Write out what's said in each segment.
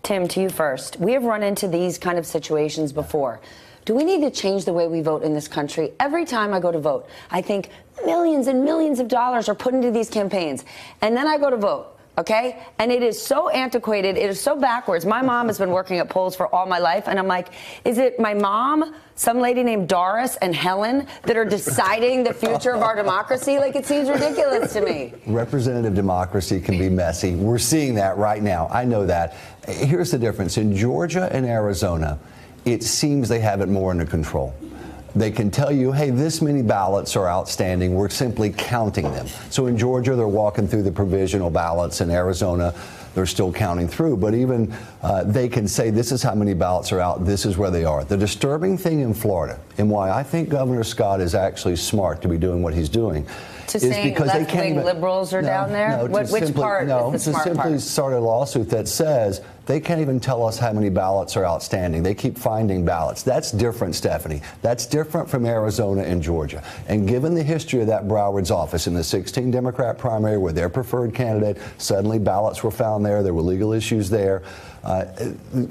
Tim, to you first. We have run into these kind of situations before. Do we need to change the way we vote in this country? Every time I go to vote, I think millions and millions of dollars are put into these campaigns. And then I go to vote. Okay? And it is so antiquated. It is so backwards. My mom has been working at polls for all my life. And I'm like, is it my mom, some lady named Doris, and Helen that are deciding the future of our democracy? Like, it seems ridiculous to me. Representative democracy can be messy. We're seeing that right now. I know that. Here's the difference. In Georgia and Arizona, it seems they have it more under control. They can tell you, hey, this many ballots are outstanding. We're simply counting them. So in Georgia, they're walking through the provisional ballots. In Arizona, they're still counting through. But even they can say, this is how many ballots are out. This is where they are. The disturbing thing in Florida, and why I think Governor Scott is actually smart to be doing what he's doing, to say left-wing liberals are down there? Which part is the smart part? To simply start a lawsuit that says they can't even tell us how many ballots are outstanding. They keep finding ballots. That's different, Stephanie. That's different from Arizona and Georgia. And given the history of that Broward's office in the 16 Democrat primary where their preferred candidate, suddenly ballots were found there. There were legal issues there.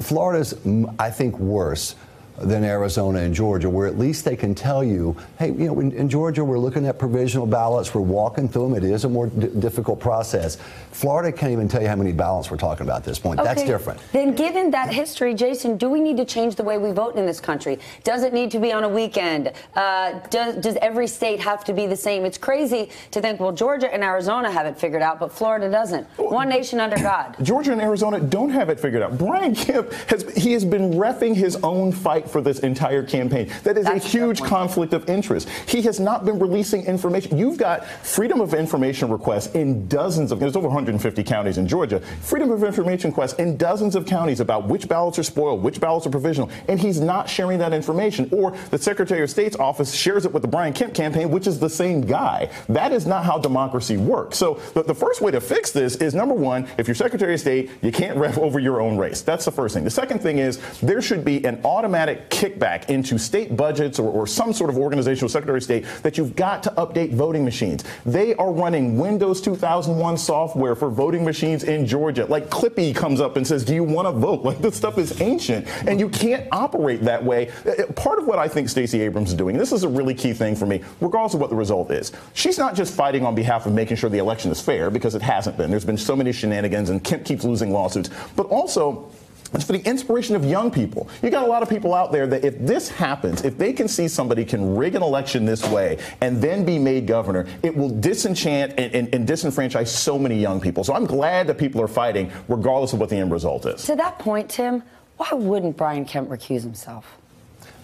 Florida's, I think, worse than Arizona and Georgia, where at least they can tell you, hey, you know, in Georgia, we're looking at provisional ballots. We're walking through them. It is a more difficult process. Florida can't even tell you how many ballots we're talking about at this point. Okay. That's different. Then given that history, Jason, do we need to change the way we vote in this country? Does it need to be on a weekend? Does every state have to be the same? It's crazy to think, well, Georgia and Arizona have it figured out, but Florida doesn't. One nation under God. Georgia and Arizona don't have it figured out. Brian Kemp has been reffing his own fight for this entire campaign. That's a huge conflict of interest. He has not been releasing information. You've got freedom of information requests in dozens of, there's over 150 counties in Georgia, freedom of information requests in dozens of counties about which ballots are spoiled, which ballots are provisional, and he's not sharing that information. Or the Secretary of State's office shares it with the Brian Kemp campaign, which is the same guy. That is not how democracy works. So the first way to fix this is, number one, if you're Secretary of State, you can't rev over your own race. That's the first thing. The second thing is there should be an automatic kickback into state budgets or some sort of organizational Secretary of State that you've got to update voting machines. They are running Windows 2001 software for voting machines in Georgia. Like Clippy comes up and says, do you want to vote? Like, this stuff is ancient and you can't operate that way. Part of what I think Stacey Abrams is doing, and this is a really key thing for me, regardless of what the result is, she's not just fighting on behalf of making sure the election is fair, because it hasn't been. There's been so many shenanigans and Kemp keeps losing lawsuits, but also it's for the inspiration of young people. You got a lot of people out there that if this happens, if they can see somebody can rig an election this way and then be made governor, it will disenchant and disenfranchise so many young people. So I'm glad that people are fighting regardless of what the end result is. To that point, Tim, why wouldn't Brian Kemp recuse himself?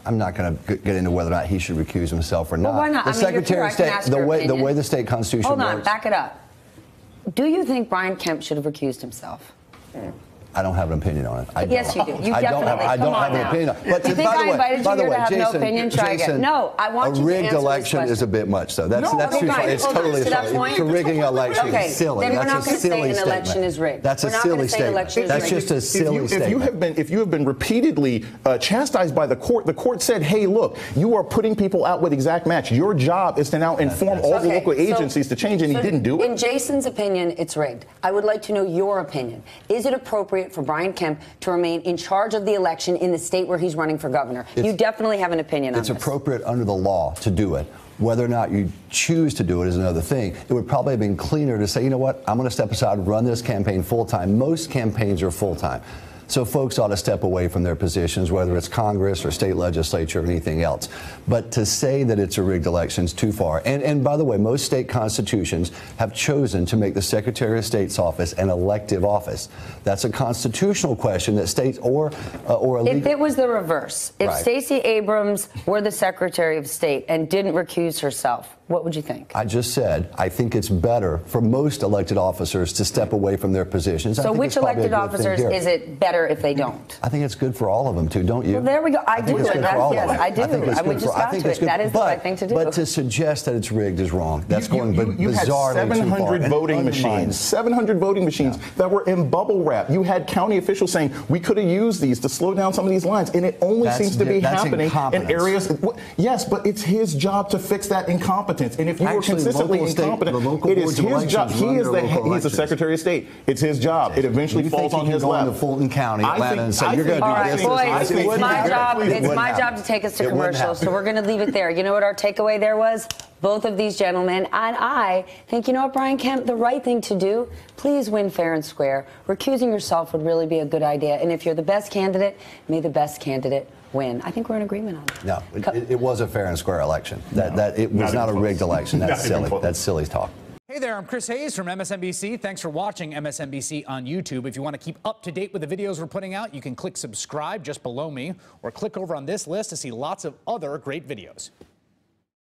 I'm not going to get into whether or not he should recuse himself or not. Well, why not? The Secretary of State, the way the state constitution works. Hold on, back it up. Do you think Brian Kemp should have recused himself? I don't have an opinion on it. Yes, you do. You I definitely. I don't have an opinion on it. But you think I invited you here to have no opinion? Try again. No, I want you to answer this question. A rigged election is a bit much, though. That's too far. It's totally far. To rigging an election is silly. Then we're not going to say an election is rigged. That's a silly statement. That's just a silly statement. If you have been repeatedly chastised by the court said, hey, look, you are putting people out with exact match. Your job is to now inform all the local agencies to change, and he didn't do it. In Jason's opinion, it's rigged. I would like to know your opinion. Is it appropriate for Brian Kemp to remain in charge of the election in the state where he's running for governor? You definitely have an opinion on this. It's appropriate under the law to do it. Whether or not you choose to do it is another thing. It would probably have been cleaner to say, you know what, I'm going to step aside and run this campaign full time. Most campaigns are full time. So folks ought to step away from their positions, whether it's Congress or state legislature or anything else. But to say that it's a rigged election is too far. And by the way, most state constitutions have chosen to make the Secretary of State's office an elective office. That's a constitutional question that states or if it was the reverse, if Stacey Abrams were the Secretary of State and didn't recuse herself, what would you think? I just said, I think it's better for most elected officers to step away from their positions. So which elected officers is it better if they don't? I think it's good for all of them, too, don't you? Well, there we go. I do. Yes, I do. We just got to it. That is the right thing to do. But to suggest that it's rigged is wrong. That's going bizarrely too far. You had 700 voting machines, 700 voting machines that were in bubble wrap. You had county officials saying, we could have used these to slow down some of these lines, and it only seems to be happening in areas. Yes, but it's his job to fix that incompetence. incompetence. And if you were Actually, consistently local state- incompetent, the local it is boards of his job. elections He run is their the local he's the elections. Secretary of State. It's his job. It eventually You falls think on you his can go lap. into Fulton County, Atlanta, and say, you're going to All do right, this, boys, this, it's my job. It It's wouldn't my happen. job to take us to It wouldn't commercials. So happen. we're going to leave it there. You know what our takeaway there was? Both of these gentlemen and I think, you know what, Brian Kemp, the right thing to do, please win fair and square. Recusing yourself would really be a good idea. And if you're the best candidate, may the best candidate win. I think we're in agreement on that. No, it was a fair and square election. It was not a rigged election. That's silly. That's silly talk. Hey there, I'm Chris Hayes from MSNBC. Thanks for watching MSNBC on YouTube. If you want to keep up to date with the videos we're putting out, you can click subscribe just below me or click over on this list to see lots of other great videos.